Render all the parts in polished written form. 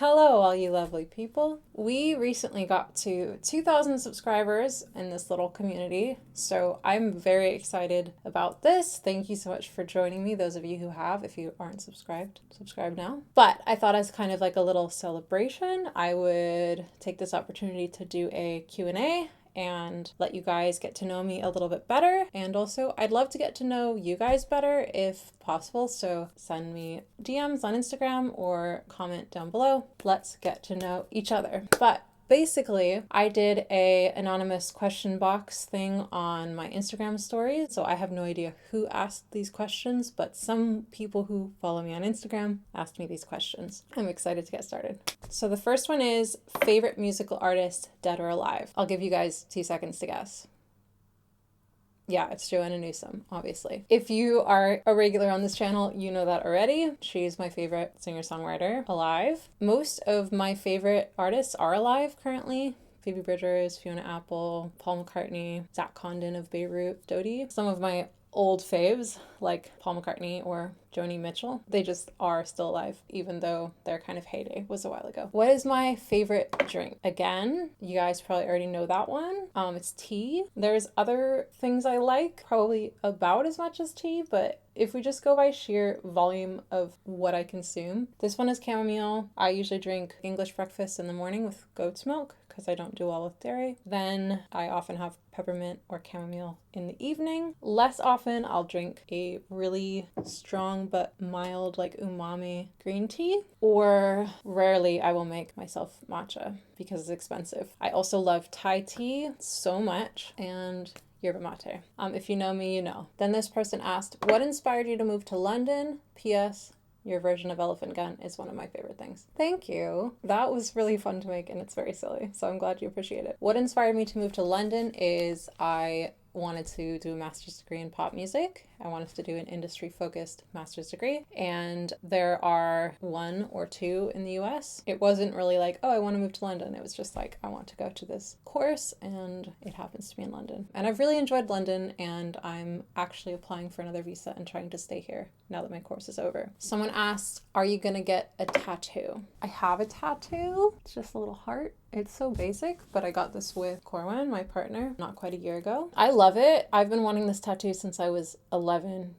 Hello, all you lovely people. We recently got to 2,000 subscribers in this little community, so I'm very excited about this. Thank you so much for joining me, those of you who have. If you aren't subscribed, subscribe now. But I thought as kind of like a little celebration, I would take this opportunity to do a Q&A and let you guys get to know me a little bit better. And also, I'd love to get to know you guys better if possible. So send me DMs on Instagram or comment down below. Let's get to know each other. But basically, I did a anonymous question box thing on my Instagram stories. So I have no idea who asked these questions, but some people who follow me on Instagram asked me these questions. I'm excited to get started. So the first one is favorite musical artist, dead or alive? I'll give you guys 2 seconds to guess. Yeah, it's Joanna Newsom, obviously. If you are a regular on this channel, you know that already. She's my favorite singer-songwriter alive. Most of my favorite artists are alive currently. Phoebe Bridgers, Fiona Apple, Paul McCartney, Zach Condon of Beirut, Dodie. Some of my old faves like Paul McCartney or Joni Mitchell, they just are still alive, even though their kind of heyday was a while ago. What is my favorite drink? Again, you guys probably already know that one. It's tea. There's other things I like, probably about as much as tea, but if we just go by sheer volume of what I consume, this one is chamomile. I usually drink English breakfast in the morning with goat's milk because I don't do well with dairy. Then I often have peppermint or chamomile in the evening. Less often, I'll drink a really strong but mild, like umami green tea, or rarely I will make myself matcha because it's expensive. I also love Thai tea so much, and yerba mate. If you know me, you know. Then this person asked, what inspired you to move to London? P.S. Your version of Elephant Gun is one of my favorite things. Thank you. That was really fun to make and it's very silly, so I'm glad you appreciate it. What inspired me to move to London is I wanted to do a master's degree in pop music. I wanted to do an industry-focused master's degree, and there are 1 or 2 in the US. It wasn't really like, oh, I want to move to London. It was just like, I want to go to this course, and it happens to be in London. And I've really enjoyed London, and I'm actually applying for another visa and trying to stay here now that my course is over. Someone asked, are you gonna get a tattoo? I have a tattoo. It's just a little heart. It's so basic, but I got this with Corwin, my partner, not quite a year ago. I love it. I've been wanting this tattoo since I was 11.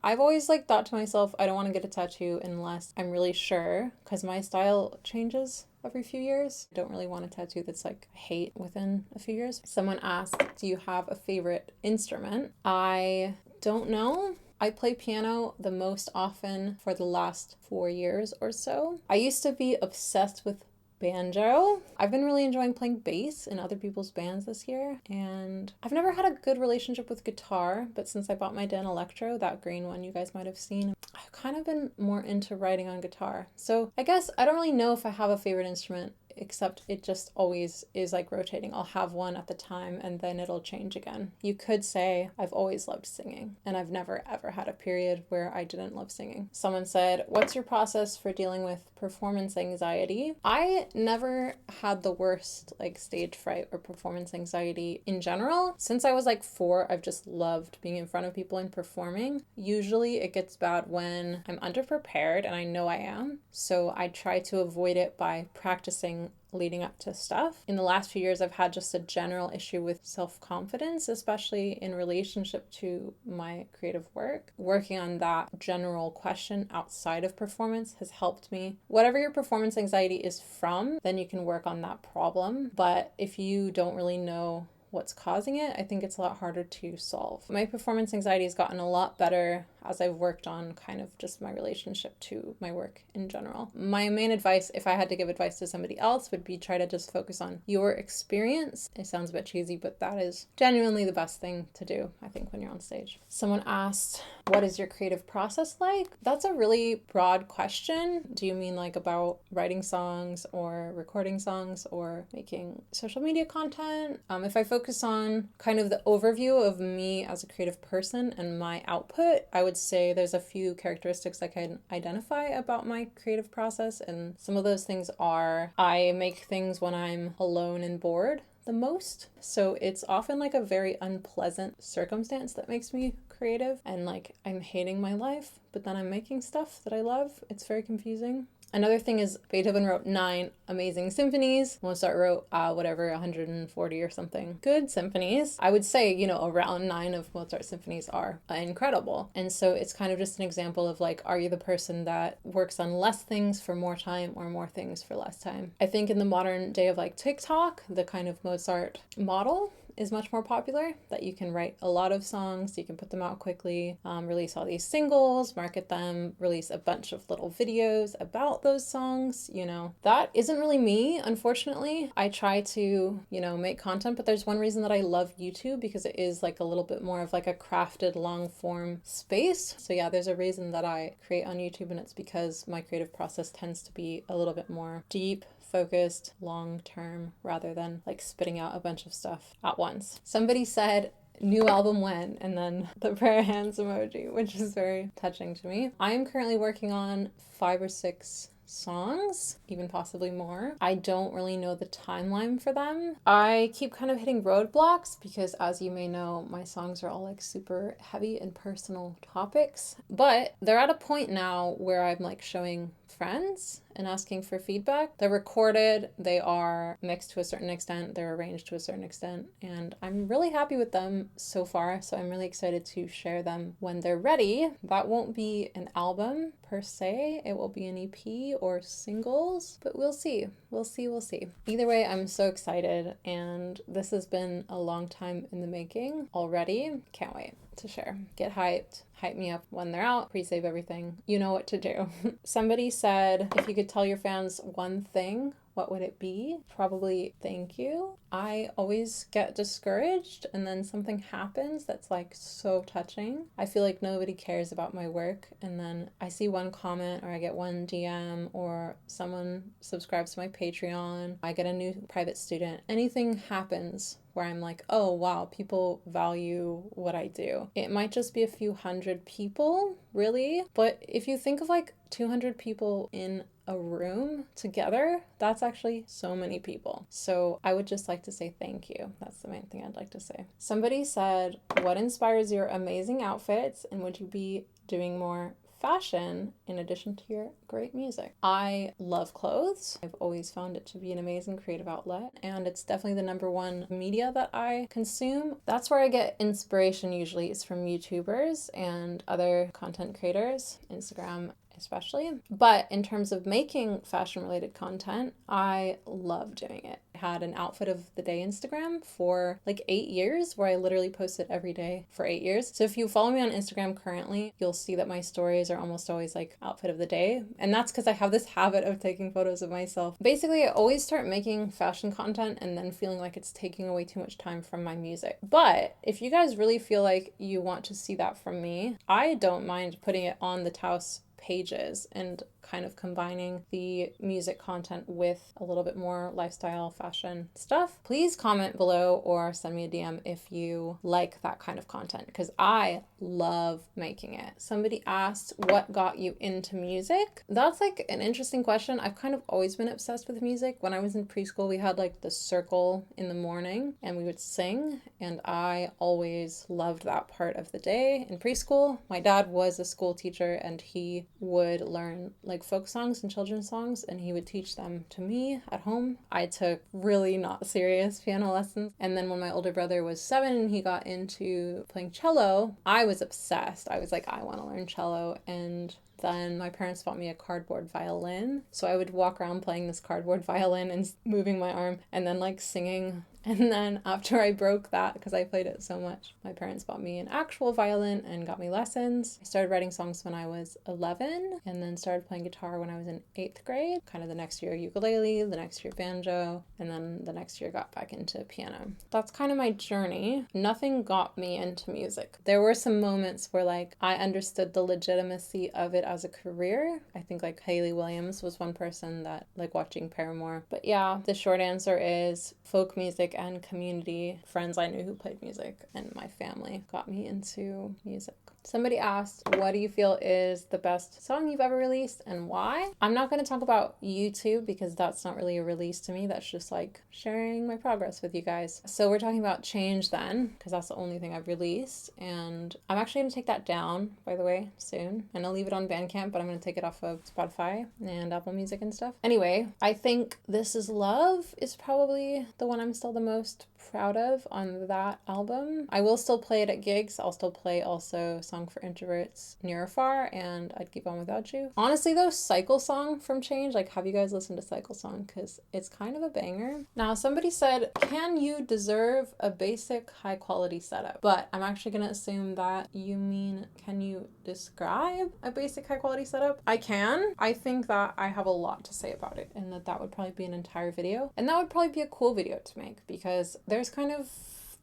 I've always thought to myself, I don't want to get a tattoo unless I'm really sure, because my style changes every few years. I don't really want a tattoo that's I hate within a few years. Someone asked, do you have a favorite instrument? I don't know. I play piano the most often for the last 4 years or so. I used to be obsessed with banjo. I've been really enjoying playing bass in other people's bands this year, and I've never had a good relationship with guitar, but since I bought my Dan Electro, that green one you guys might have seen, I've kind of been more into writing on guitar. So I guess I don't really know if I have a favorite instrument, except it just always is rotating. I'll have one at the time and then it'll change again. You could say I've always loved singing, and I've never ever had a period where I didn't love singing. Someone said, what's your process for dealing with performance anxiety? I never had the worst stage fright or performance anxiety in general. Since I was 4, I've just loved being in front of people and performing. Usually it gets bad when I'm underprepared, and I know I am. So I try to avoid it by practicing leading up to stuff. In the last few years, I've had just a general issue with self-confidence, especially in relationship to my creative work. Working on that general question outside of performance has helped me. Whatever your performance anxiety is from, then you can work on that problem. But if you don't really know what's causing it, I think it's a lot harder to solve. My performance anxiety has gotten a lot better as I've worked on kind of just my relationship to my work in general. My main advice, if I had to give advice to somebody else, would be try to just focus on your experience. It sounds a bit cheesy, but that is genuinely the best thing to do, I think, when you're on stage. Someone asked, what is your creative process like? That's a really broad question. Do you mean about writing songs or recording songs or making social media content? If I focus on kind of the overview of me as a creative person and my output, I would say there's a few characteristics I can identify about my creative process, and some of those things are I make things when I'm alone and bored the most. So it's often a very unpleasant circumstance that makes me creative, and I'm hating my life, but then I'm making stuff that I love. It's very confusing. Another thing is Beethoven wrote 9 amazing symphonies. Mozart wrote 140 or something good symphonies. I would say, you know, around 9 of Mozart's symphonies are incredible. And so it's kind of just an example of like, are you the person that works on less things for more time or more things for less time? I think in the modern day of like TikTok, the kind of Mozart model is much more popular, that you can write a lot of songs, you can put them out quickly, release all these singles, market them, release a bunch of little videos about those songs, you know. That isn't really me, unfortunately. I try to, you know, make content, but there's one reason that I love YouTube, because it is like a little bit more of like a crafted long form space. So yeah, there's a reason that I create on YouTube, and it's because my creative process tends to be a little bit more deep, focused, long term, rather than like spitting out a bunch of stuff at once. Somebody said, new album when, and then the prayer hands emoji, which is very touching to me. I am currently working on 5 or 6 songs, even possibly more. I don't really know the timeline for them. I keep kind of hitting roadblocks because, as you may know, my songs are all like super heavy and personal topics, but they're at a point now where I'm like showing friends and asking for feedback. They're recorded, they are mixed to a certain extent, they're arranged to a certain extent, and I'm really happy with them so far, so I'm really excited to share them when they're ready. That won't be an album per se, it will be an EP or singles, but we'll see. We'll see. Either way, I'm so excited, and this has been a long time in the making already. Can't wait to share. Get hyped. Hype me up when they're out. Pre-save everything. You know what to do. Somebody said, if you could tell your fans one thing, what would it be? Probably thank you. I always get discouraged and then something happens that's like so touching. I feel like nobody cares about my work, and then I see one comment or I get one DM or someone subscribes to my Patreon, I get a new private student. Anything happens where I'm like, oh wow, people value what I do. It might just be a few hundred people, really, but if you think of like 200 people in a room together, that's actually so many people. So I would just like to say thank you. That's the main thing I'd like to say. Somebody said, what inspires your amazing outfits, and would you be doing more fashion in addition to your great music? I love clothes. I've always found it to be an amazing creative outlet, and it's definitely the #1 media that I consume. That's where I get inspiration usually, is from YouTubers and other content creators, Instagram especially. But in terms of making fashion related content, I love doing it. I had an outfit of the day Instagram for like 8 years, where I literally posted every day for 8 years. So if you follow me on Instagram currently, you'll see that my stories are almost always like outfit of the day. And that's because I have this habit of taking photos of myself. Basically, I always start making fashion content and then feeling like it's taking away too much time from my music. But if you guys really feel like you want to see that from me, I don't mind putting it on the Towse pages and kind of combining the music content with a little bit more lifestyle fashion stuff. Please comment below or send me a DM if you like that kind of content, because I love making it. Somebody asked, what got you into music? That's like an interesting question. I've kind of always been obsessed with music. When I was in preschool, we had like the circle in the morning and we would sing, and I always loved that part of the day in preschool. My dad was a school teacher, and he would learn like folk songs and children's songs, and he would teach them to me at home. I took really not serious piano lessons, and then when my older brother was 7 and he got into playing cello, I was obsessed. I was like, I want to learn cello, and then my parents bought me a cardboard violin, so I would walk around playing this cardboard violin and moving my arm and then like singing. And then after I broke that, because I played it so much, my parents bought me an actual violin and got me lessons. I started writing songs when I was 11, and then started playing guitar when I was in 8th grade. Kind of the next year ukulele, the next year banjo, and then the next year got back into piano. That's kind of my journey. Nothing got me into music. There were some moments where like I understood the legitimacy of it as a career. I think like Hayley Williams was one person that, like watching Paramore. But yeah, the short answer is folk music and community. Friends I knew who played music and my family got me into music. Somebody asked, what do you feel is the best song you've ever released and why? I'm not going to talk about YouTube because that's not really a release to me. That's just like sharing my progress with you guys. So we're talking about Change then, because that's the only thing I've released. And I'm actually going to take that down, by the way, soon. And I'll leave it on Bandcamp, but I'm going to take it off of Spotify and Apple Music and stuff. Anyway, I think This Is Love is probably the one I'm still the most proud of on that album. I will still play it at gigs. I'll still play also Song for Introverts, Near or Far, and I'd Keep On Without You. Honestly though, Cycle Song from Change, like, have you guys listened to Cycle Song? Because it's kind of a banger. Now, somebody said, can you deserve a basic high quality setup? But I'm actually gonna assume that you mean, can you describe a basic high quality setup? I can. I think that I have a lot to say about it, and that would probably be an entire video. And that would probably be a cool video to make, because there's kind of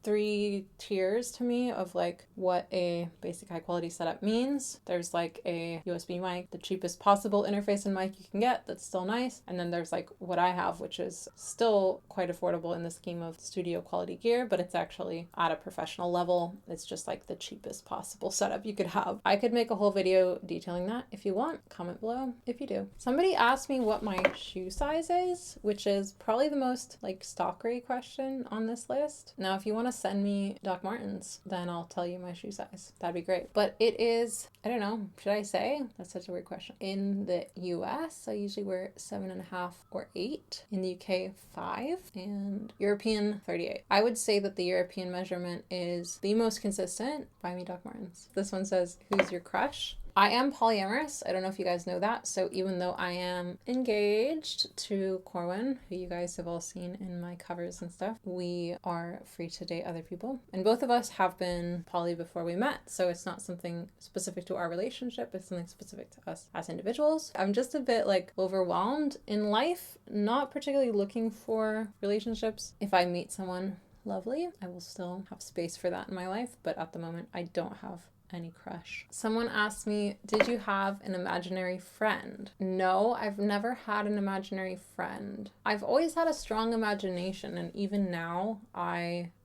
3 tiers to me of like what a basic high quality setup means. There's like a USB mic, the cheapest possible interface and mic you can get that's still nice. And then there's like what I have, which is still quite affordable in the scheme of studio quality gear, but it's actually at a professional level. It's just like the cheapest possible setup you could have. I could make a whole video detailing that if you want. Comment below if you do. Somebody asked me what my shoe size is, which is probably the most like stalkery question on this list. Now, if you want to send me Doc Martens, then I'll tell you my shoe size. That'd be great. But it is, I don't know, should I say? That's such a weird question. In the US, I usually wear 7.5 or 8. In the UK, 5. And European, 38. I would say that the European measurement is the most consistent. Buy me Doc Martens. This one says, who's your crush? I am polyamorous. I don't know if you guys know that. So even though I am engaged to Corwin, who you guys have all seen in my covers and stuff, we are free to date other people. And both of us have been poly before we met. So it's not something specific to our relationship. It's something specific to us as individuals. I'm just a bit like overwhelmed in life, not particularly looking for relationships. If I meet someone lovely, I will still have space for that in my life. But at the moment, I don't have any crush. Someone asked me, did you have an imaginary friend? No, I've never had an imaginary friend. I've always had a strong imagination, and even now,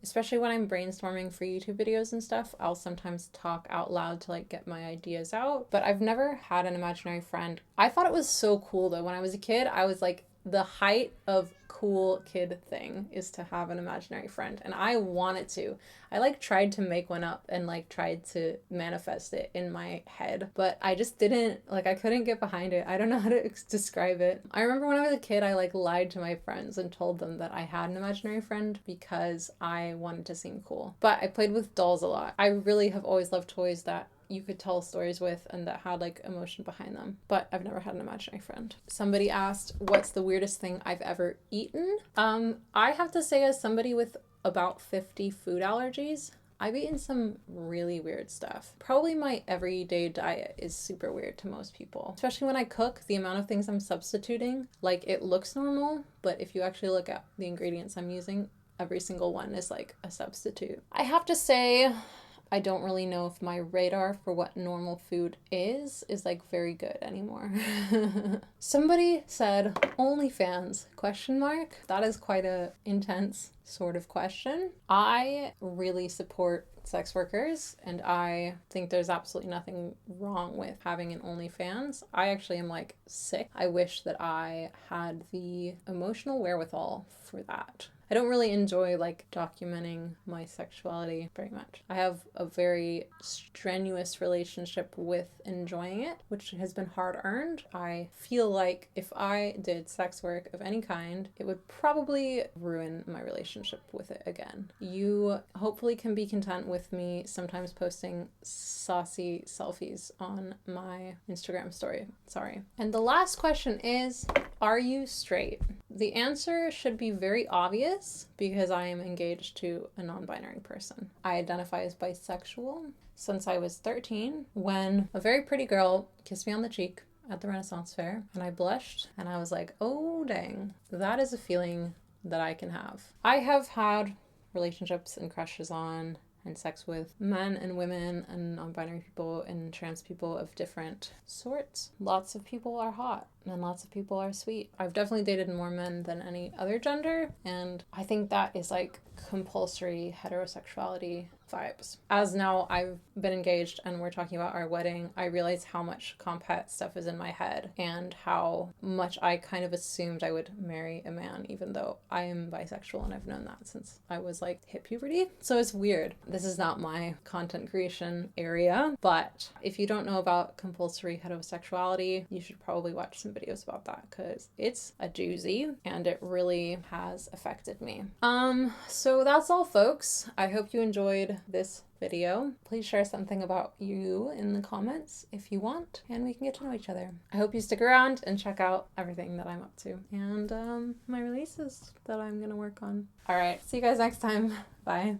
especially when I'm brainstorming for YouTube videos and stuff, I'll sometimes talk out loud to like get my ideas out, but I've never had an imaginary friend. I thought it was so cool though. When I was a kid, I was like, the height of cool kid thing is to have an imaginary friend, and I wanted to. I like tried to make one up and like tried to manifest it in my head, but I just didn't, like, I couldn't get behind it. I don't know how to describe it. I remember when I was a kid, I like lied to my friends and told them that I had an imaginary friend because I wanted to seem cool. But I played with dolls a lot. I really have always loved toys that you could tell stories with and that had like emotion behind them, but I've never had an imaginary friend. Somebody asked, what's the weirdest thing I've ever eaten? I have to say, as somebody with about 50 food allergies, I've eaten some really weird stuff. Probably my everyday diet is super weird to most people. Especially when I cook, the amount of things I'm substituting, like, it looks normal, but if you actually look at the ingredients I'm using, every single one is like a substitute. I have to say, I don't really know if my radar for what normal food is like very good anymore. Somebody said, OnlyFans, ? That is quite a intense sort of question. I really support sex workers, and I think there's absolutely nothing wrong with having an OnlyFans. I actually am like sick. I wish that I had the emotional wherewithal for that. I don't really enjoy like documenting my sexuality very much. I have a very strenuous relationship with enjoying it, which has been hard earned. I feel like if I did sex work of any kind, it would probably ruin my relationship with it again. You hopefully can be content with me sometimes posting saucy selfies on my Instagram story. Sorry. And the last question is, are you straight? The answer should be very obvious because I am engaged to a non-binary person. I identify as bisexual since I was 13, when a very pretty girl kissed me on the cheek at the Renaissance Fair, and I blushed, and I was like, oh dang, that is a feeling that I can have. I have had relationships and crushes on and sex with men and women and non-binary people and trans people of different sorts. Lots of people are hot and lots of people are sweet. I've definitely dated more men than any other gender, and I think that is like compulsory heterosexuality vibes. As now I've been engaged and we're talking about our wedding, I realize how much compet stuff is in my head and how much I kind of assumed I would marry a man, even though I am bisexual and I've known that since I was like hit puberty. So it's weird. This is not my content creation area, but if you don't know about compulsory heterosexuality, you should probably watch some videos about that because it's a doozy and it really has affected me. So that's all, folks. I hope you enjoyed this video. Please share something about you in the comments if you want, and we can get to know each other. I hope you stick around and check out everything that I'm up to and my releases that I'm gonna work on. All right, see you guys next time. Bye.